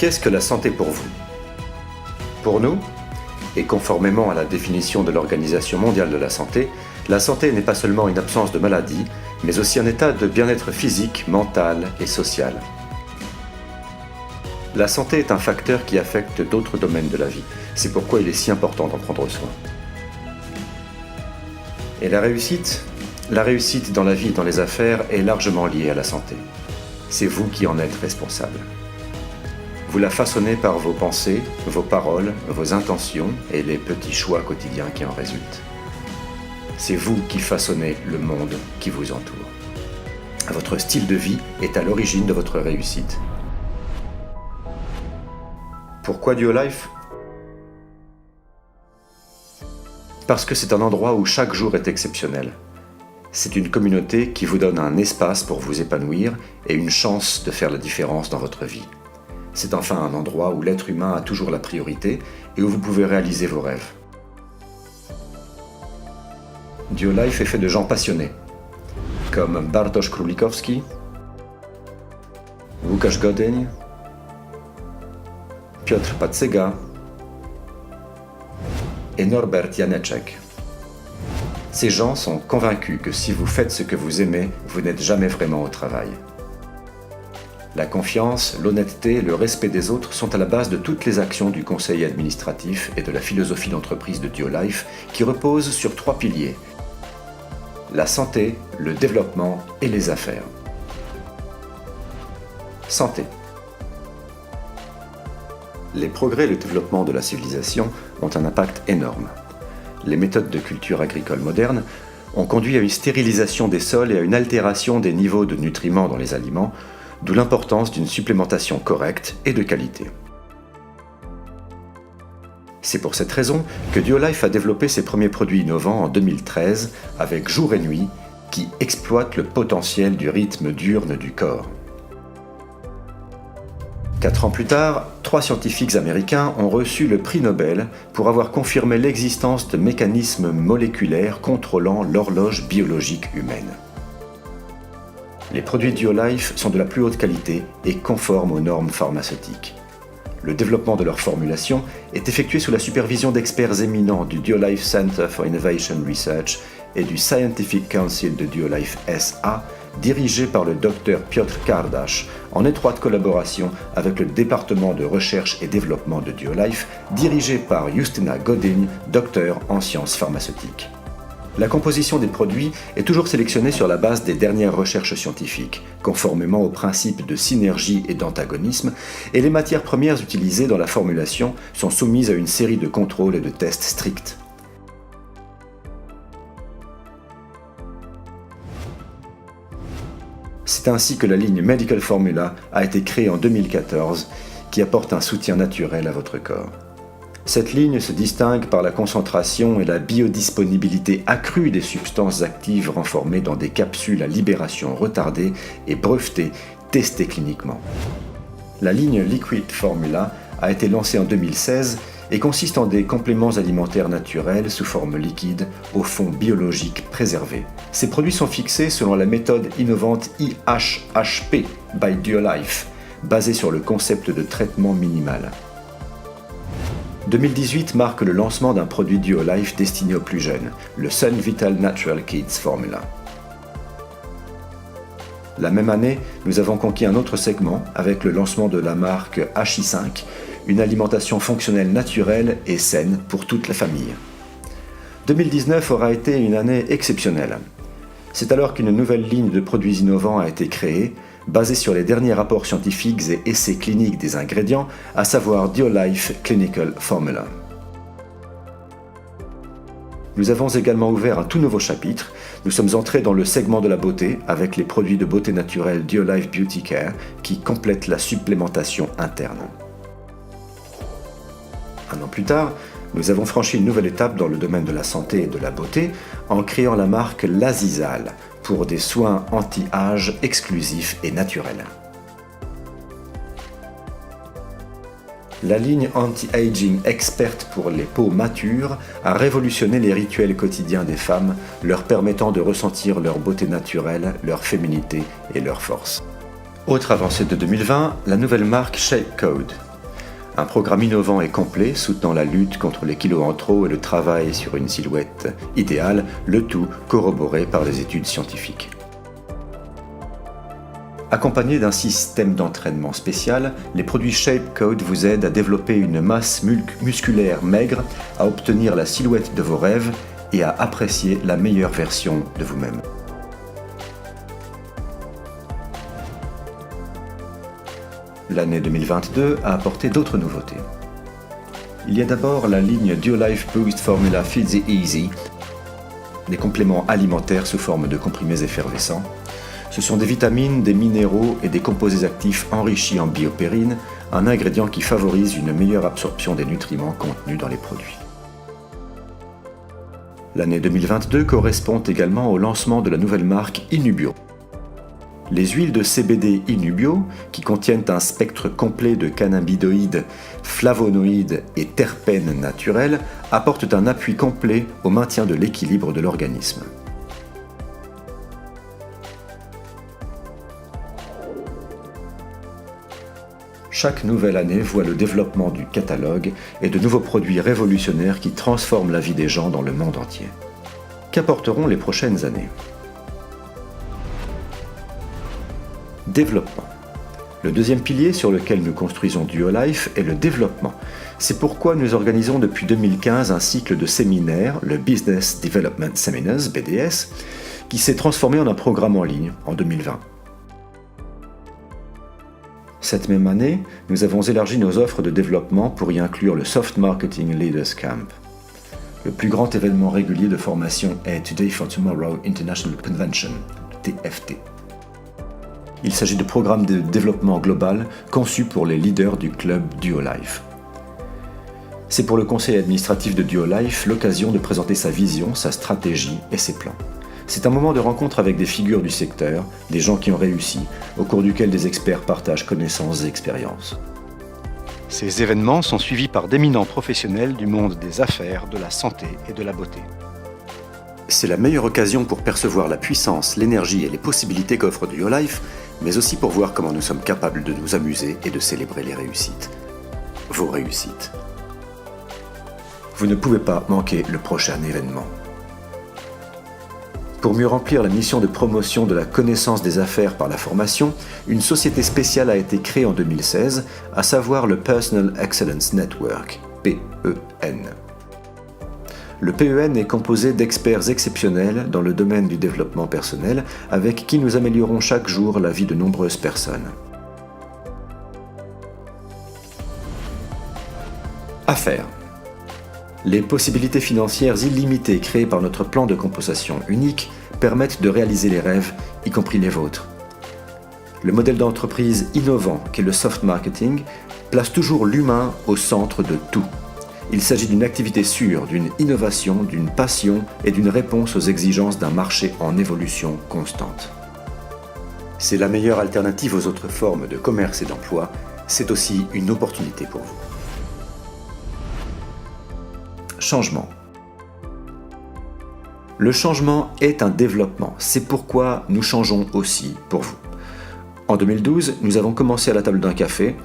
Qu'est-ce que la santé pour vous? Pour nous, et conformément à la définition de l'Organisation mondiale de la santé, la santé n'est pas seulement une absence de maladie, mais aussi un état de bien-être physique, mental et social. La santé est un facteur qui affecte d'autres domaines de la vie. C'est pourquoi il est si important d'en prendre soin. Et la réussite dans la vie et dans les affaires est largement liée à la santé. C'est vous qui en êtes responsable. Vous la façonnez par vos pensées, vos paroles, vos intentions et les petits choix quotidiens qui en résultent. C'est vous qui façonnez le monde qui vous entoure. Votre style de vie est à l'origine de votre réussite. Pourquoi Duo Life? Parce que c'est un endroit où chaque jour est exceptionnel. C'est une communauté qui vous donne un espace pour vous épanouir et une chance de faire la différence dans votre vie. C'est enfin un endroit où l'être humain a toujours la priorité et où vous pouvez réaliser vos rêves. Duo Life est fait de gens passionnés, comme Bartosz Królikowski, Łukasz Godyń, Piotr Pacyga et Norbert Janeczek. Ces gens sont convaincus que si vous faites ce que vous aimez, vous n'êtes jamais vraiment au travail. La confiance, l'honnêteté, le respect des autres sont à la base de toutes les actions du conseil administratif et de la philosophie d'entreprise de Duo Life qui repose sur 3 piliers: la santé, le développement et les affaires. Santé. Les progrès et le développement de la civilisation ont un impact énorme. Les méthodes de culture agricole moderne ont conduit à une stérilisation des sols et à une altération des niveaux de nutriments dans les aliments, d'où l'importance d'une supplémentation correcte et de qualité. C'est pour cette raison que Duo Life a développé ses premiers produits innovants en 2013 avec Jour et Nuit, qui exploitent le potentiel du rythme diurne du corps. 4 ans plus tard, 3 scientifiques américains ont reçu le prix Nobel pour avoir confirmé l'existence de mécanismes moléculaires contrôlant l'horloge biologique humaine. Les produits Duo Life sont de la plus haute qualité et conformes aux normes pharmaceutiques. Le développement de leur formulation est effectué sous la supervision d'experts éminents du Duo Life Center for Innovation Research et du Scientific Council de Duo Life SA, dirigé par le Dr Piotr Kardasz, en étroite collaboration avec le département de recherche et développement de Duo Life, dirigé par Justyna Godyń, docteur en sciences pharmaceutiques. La composition des produits est toujours sélectionnée sur la base des dernières recherches scientifiques, conformément aux principes de synergie et d'antagonisme, et les matières premières utilisées dans la formulation sont soumises à une série de contrôles et de tests stricts. C'est ainsi que la ligne Medical Formula a été créée en 2014, qui apporte un soutien naturel à votre corps. Cette ligne se distingue par la concentration et la biodisponibilité accrue des substances actives renformées dans des capsules à libération retardée et brevetées, testées cliniquement. La ligne Liquid Formula a été lancée en 2016 et consiste en des compléments alimentaires naturels sous forme liquide, au fond biologique préservé. Ces produits sont fixés selon la méthode innovante IHHP by Duo Life, basée sur le concept de traitement minimal. 2018 marque le lancement d'un produit Duo Life destiné aux plus jeunes, le Sun Vital Natural Kids Formula. La même année, nous avons conquis un autre segment avec le lancement de la marque HI5, une alimentation fonctionnelle naturelle et saine pour toute la famille. 2019 aura été une année exceptionnelle. C'est alors qu'une nouvelle ligne de produits innovants a été créée, basée sur les derniers rapports scientifiques et essais cliniques des ingrédients, à savoir Duo Life Clinical Formula. Nous avons également ouvert un tout nouveau chapitre. Nous sommes entrés dans le segment de la beauté avec les produits de beauté naturelle Duo Life Beauty Care qui complètent la supplémentation interne. Un an plus tard, nous avons franchi une nouvelle étape dans le domaine de la santé et de la beauté en créant la marque L'Azizal pour des soins anti-âge exclusifs et naturels. La ligne anti-aging experte pour les peaux matures a révolutionné les rituels quotidiens des femmes, leur permettant de ressentir leur beauté naturelle, leur féminité et leur force. Autre avancée de 2020, la nouvelle marque Shape Code. Un programme innovant et complet soutenant la lutte contre les kilos en trop et le travail sur une silhouette idéale, le tout corroboré par les études scientifiques. Accompagnés d'un système d'entraînement spécial, les produits Shapecode vous aident à développer une masse musculaire maigre, à obtenir la silhouette de vos rêves et à apprécier la meilleure version de vous-même. L'année 2022 a apporté d'autres nouveautés. Il y a d'abord la ligne Duolife Boost Formula Fizzy Easy, des compléments alimentaires sous forme de comprimés effervescents. Ce sont des vitamines, des minéraux et des composés actifs enrichis en biopérine, un ingrédient qui favorise une meilleure absorption des nutriments contenus dans les produits. L'année 2022 correspond également au lancement de la nouvelle marque Inubio. Les huiles de CBD Inubio, qui contiennent un spectre complet de cannabinoïdes, flavonoïdes et terpènes naturels, apportent un appui complet au maintien de l'équilibre de l'organisme. Chaque nouvelle année voit le développement du catalogue et de nouveaux produits révolutionnaires qui transforment la vie des gens dans le monde entier. Qu'apporteront les prochaines années ? Développement. Le deuxième pilier sur lequel nous construisons Duolife est le développement. C'est pourquoi nous organisons depuis 2015 un cycle de séminaires, le Business Development Seminars, BDS, qui s'est transformé en un programme en ligne en 2020. Cette même année, nous avons élargi nos offres de développement pour y inclure le Soft Marketing Leaders Camp. Le plus grand événement régulier de formation est Today for Tomorrow International Convention, TFT. Il s'agit de programmes de développement global conçus pour les leaders du club Duolife. C'est pour le conseil administratif de Duolife l'occasion de présenter sa vision, sa stratégie et ses plans. C'est un moment de rencontre avec des figures du secteur, des gens qui ont réussi, au cours duquel des experts partagent connaissances et expériences. Ces événements sont suivis par d'éminents professionnels du monde des affaires, de la santé et de la beauté. C'est la meilleure occasion pour percevoir la puissance, l'énergie et les possibilités qu'offre Duolife, mais aussi pour voir comment nous sommes capables de nous amuser et de célébrer les réussites. Vos réussites. Vous ne pouvez pas manquer le prochain événement. Pour mieux remplir la mission de promotion de la connaissance des affaires par la formation, une société spéciale a été créée en 2016, à savoir le Personal Excellence Network, PEN. Le PEN est composé d'experts exceptionnels dans le domaine du développement personnel, avec qui nous améliorons chaque jour la vie de nombreuses personnes. Affaires. Les possibilités financières illimitées créées par notre plan de compensation unique permettent de réaliser les rêves, y compris les vôtres. Le modèle d'entreprise innovant qu'est le soft marketing place toujours l'humain au centre de tout. Il s'agit d'une activité sûre, d'une innovation, d'une passion et d'une réponse aux exigences d'un marché en évolution constante. C'est la meilleure alternative aux autres formes de commerce et d'emploi, c'est aussi une opportunité pour vous. Changement. Le changement est un développement, c'est pourquoi nous changeons aussi pour vous. En 2012, nous avons commencé à la table d'un café.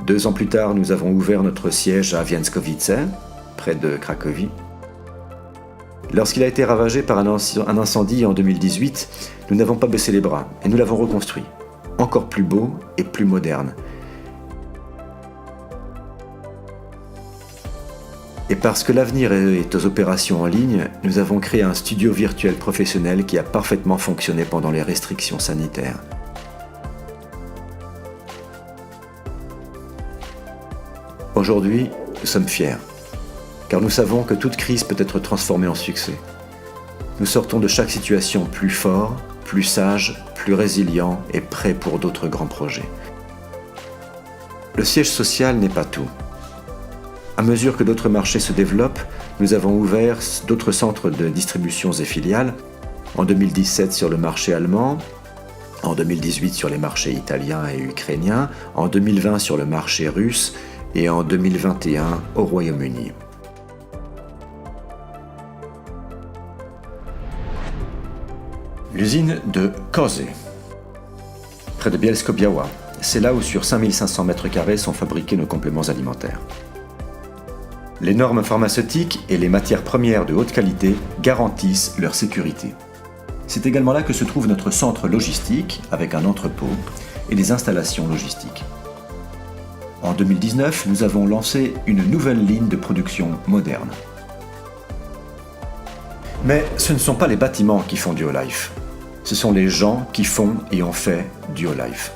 2 ans plus tard, nous avons ouvert notre siège à Więckowice, près de Cracovie. Lorsqu'il a été ravagé par un incendie en 2018, nous n'avons pas baissé les bras et nous l'avons reconstruit, encore plus beau et plus moderne. Et parce que l'avenir est aux opérations en ligne, nous avons créé un studio virtuel professionnel qui a parfaitement fonctionné pendant les restrictions sanitaires. Aujourd'hui, nous sommes fiers, car nous savons que toute crise peut être transformée en succès. Nous sortons de chaque situation plus forts, plus sages, plus résilients et prêts pour d'autres grands projets. Le siège social n'est pas tout. À mesure que d'autres marchés se développent, nous avons ouvert d'autres centres de distribution et filiales, en 2017 sur le marché allemand, en 2018 sur les marchés italiens et ukrainiens, en 2020 sur le marché russe et en 2021 au Royaume-Uni. L'usine de Kozy, près de Bielsko-Biała, c'est là où sur 5500 m² sont fabriqués nos compléments alimentaires. Les normes pharmaceutiques et les matières premières de haute qualité garantissent leur sécurité. C'est également là que se trouve notre centre logistique, avec un entrepôt et des installations logistiques. En 2019, nous avons lancé une nouvelle ligne de production moderne. Mais ce ne sont pas les bâtiments qui font Duolife. Ce sont les gens qui font et ont fait Duolife.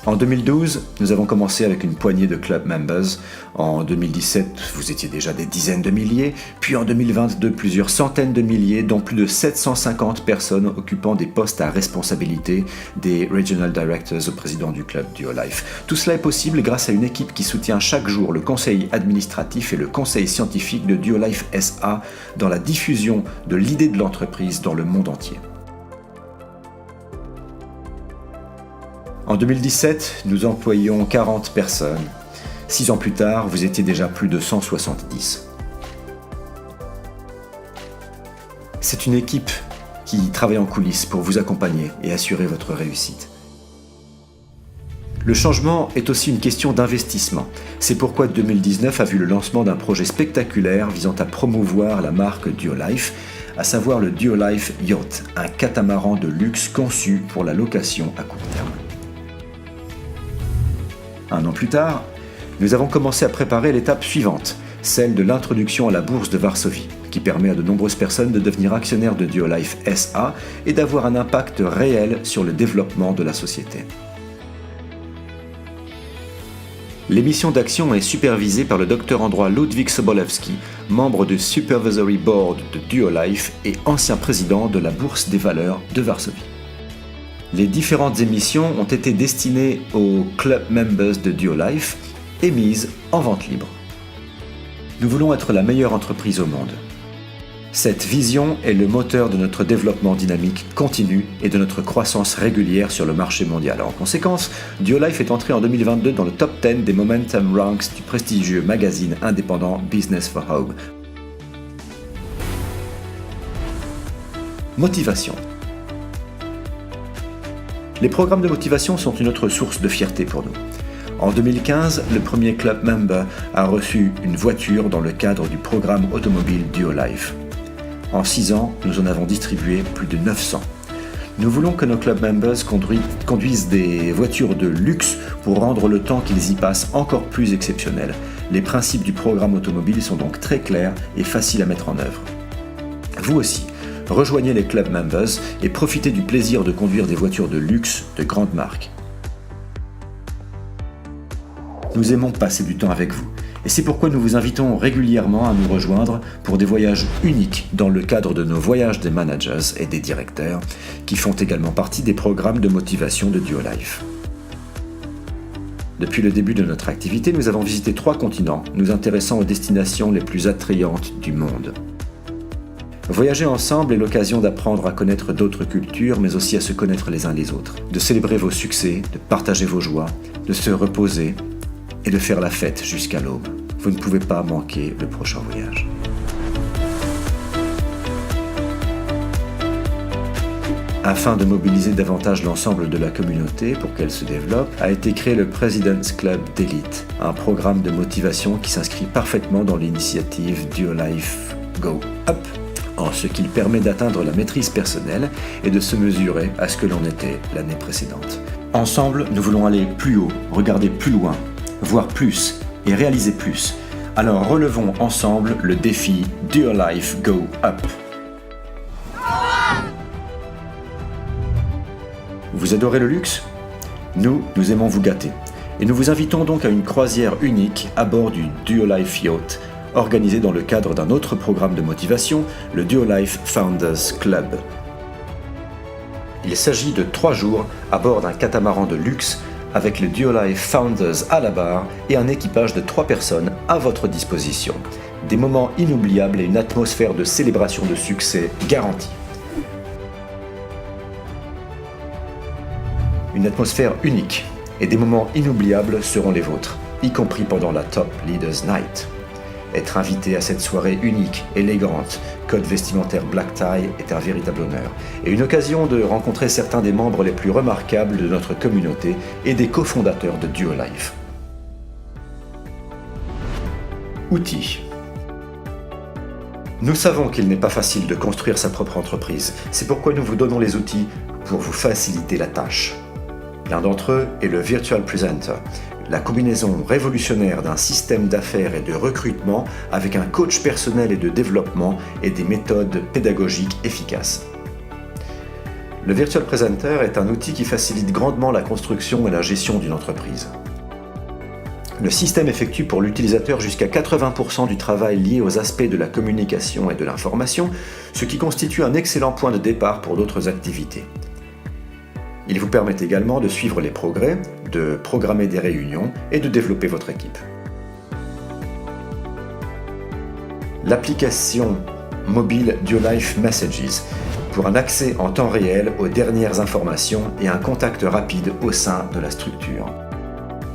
En 2012, nous avons commencé avec une poignée de club members. En 2017, vous étiez déjà des dizaines de milliers. Puis en 2022, plusieurs centaines de milliers, dont plus de 750 personnes occupant des postes à responsabilité, des Regional Directors au président du club Duolife. Tout cela est possible grâce à une équipe qui soutient chaque jour le conseil administratif et le conseil scientifique de Duolife SA dans la diffusion de l'idée de l'entreprise dans le monde entier. En 2017, nous employions 40 personnes. 6 ans plus tard, vous étiez déjà plus de 170. C'est une équipe qui travaille en coulisses pour vous accompagner et assurer votre réussite. Le changement est aussi une question d'investissement. C'est pourquoi 2019 a vu le lancement d'un projet spectaculaire visant à promouvoir la marque Duolife, à savoir le Duolife Yacht, un catamaran de luxe conçu pour la location à court terme. Un an plus tard, nous avons commencé à préparer l'étape suivante, celle de l'introduction à la bourse de Varsovie, qui permet à de nombreuses personnes de devenir actionnaires de Duolife SA et d'avoir un impact réel sur le développement de la société. L'émission d'action est supervisée par le docteur en droit Ludwik Sobolewski, membre du Supervisory Board de Duolife et ancien président de la Bourse des valeurs de Varsovie. Les différentes émissions ont été destinées aux club members de Duolife et mises en vente libre. Nous voulons être la meilleure entreprise au monde. Cette vision est le moteur de notre développement dynamique continu et de notre croissance régulière sur le marché mondial. En conséquence, Duolife est entré en 2022 dans le top 10 des Momentum Ranks du prestigieux magazine indépendant Business for Home. Motivation. Les programmes de motivation sont une autre source de fierté pour nous. En 2015, le premier club member a reçu une voiture dans le cadre du programme automobile Duolife. En 6 ans, nous en avons distribué plus de 900. Nous voulons que nos club members conduisent des voitures de luxe pour rendre le temps qu'ils y passent encore plus exceptionnel. Les principes du programme automobile sont donc très clairs et faciles à mettre en œuvre. Vous aussi, rejoignez les club members et profitez du plaisir de conduire des voitures de luxe de grandes marques. Nous aimons passer du temps avec vous et c'est pourquoi nous vous invitons régulièrement à nous rejoindre pour des voyages uniques dans le cadre de nos voyages des managers et des directeurs qui font également partie des programmes de motivation de Duolife. Depuis le début de notre activité, nous avons visité 3 continents, nous intéressant aux destinations les plus attrayantes du monde. Voyager ensemble est l'occasion d'apprendre à connaître d'autres cultures, mais aussi à se connaître les uns les autres, de célébrer vos succès, de partager vos joies, de se reposer et de faire la fête jusqu'à l'aube. Vous ne pouvez pas manquer le prochain voyage. Afin de mobiliser davantage l'ensemble de la communauté pour qu'elle se développe, a été créé le President's Club d'Elite, un programme de motivation qui s'inscrit parfaitement dans l'initiative Duolife Go Up, en ce qu'il permet d'atteindre la maîtrise personnelle et de se mesurer à ce que l'on était l'année précédente. Ensemble, nous voulons aller plus haut, regarder plus loin, voir plus et réaliser plus. Alors relevons ensemble le défi Duolife Go Up. Vous adorez le luxe ? Nous aimons vous gâter. Et nous vous invitons donc à une croisière unique à bord du Duolife Yacht, organisée dans le cadre d'un autre programme de motivation, le Duolife Founders Club. Il s'agit de 3 jours à bord d'un catamaran de luxe avec le Duolife Founders à la barre et un équipage de 3 personnes à votre disposition. Des moments inoubliables et une atmosphère de célébration de succès garantie. Une atmosphère unique et des moments inoubliables seront les vôtres, y compris pendant la Top Leaders Night. Être invité à cette soirée unique, élégante, code vestimentaire black tie est un véritable honneur. Et une occasion de rencontrer certains des membres les plus remarquables de notre communauté et des cofondateurs de Duolife. Outils. Nous savons qu'il n'est pas facile de construire sa propre entreprise. C'est pourquoi nous vous donnons les outils pour vous faciliter la tâche. L'un d'entre eux est le Virtual Presenter, la combinaison révolutionnaire d'un système d'affaires et de recrutement avec un coach personnel et de développement et des méthodes pédagogiques efficaces. Le Virtual Presenter est un outil qui facilite grandement la construction et la gestion d'une entreprise. Le système effectue pour l'utilisateur jusqu'à 80% du travail lié aux aspects de la communication et de l'information, ce qui constitue un excellent point de départ pour d'autres activités. Il vous permet également de suivre les progrès, de programmer des réunions et de développer votre équipe. L'application mobile Duolife Messages pour un accès en temps réel aux dernières informations et un contact rapide au sein de la structure.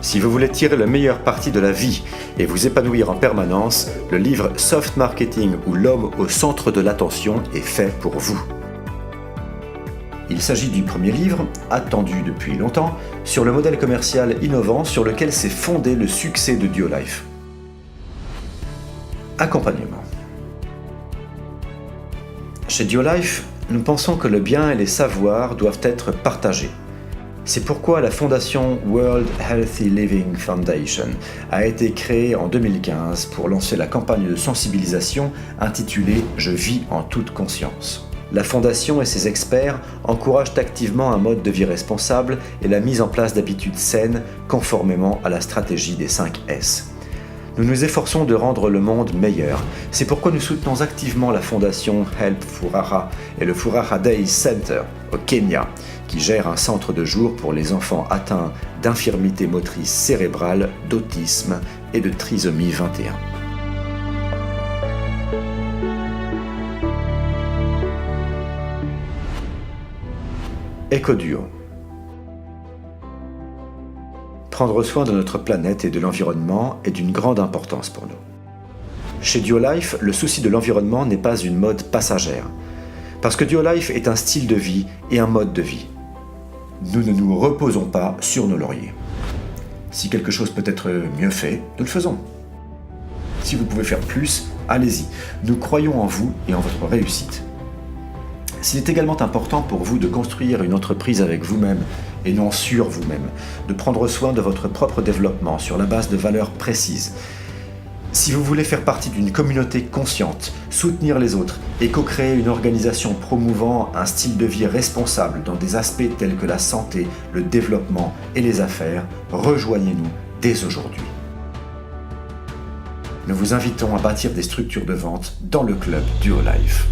Si vous voulez tirer le meilleur parti de la vie et vous épanouir en permanence, le livre Soft Marketing ou l'homme au centre de l'attention est fait pour vous. Il s'agit du premier livre, attendu depuis longtemps, sur le modèle commercial innovant sur lequel s'est fondé le succès de Duolife. Accompagnement. Chez Duolife, nous pensons que le bien et les savoirs doivent être partagés. C'est pourquoi la fondation World Healthy Living Foundation a été créée en 2015 pour lancer la campagne de sensibilisation intitulée « Je vis en toute conscience ». La fondation et ses experts encouragent activement un mode de vie responsable et la mise en place d'habitudes saines conformément à la stratégie des 5 S. Nous nous efforçons de rendre le monde meilleur. C'est pourquoi nous soutenons activement la fondation Help Furaha et le Furaha Day Center au Kenya, qui gère un centre de jour pour les enfants atteints d'infirmité motrice cérébrale, d'autisme et de trisomie 21. Ecoduo. Prendre soin de notre planète et de l'environnement est d'une grande importance pour nous. Chez Duolife, le souci de l'environnement n'est pas une mode passagère, parce que Duolife est un style de vie et un mode de vie. Nous ne nous reposons pas sur nos lauriers. Si quelque chose peut être mieux fait, nous le faisons. Si vous pouvez faire plus, allez-y. Nous croyons en vous et en votre réussite. S'il est également important pour vous de construire une entreprise avec vous-même et non sur vous-même, de prendre soin de votre propre développement sur la base de valeurs précises. Si vous voulez faire partie d'une communauté consciente, soutenir les autres et co-créer une organisation promouvant un style de vie responsable dans des aspects tels que la santé, le développement et les affaires, rejoignez-nous dès aujourd'hui. Nous vous invitons à bâtir des structures de vente dans le club Duolife.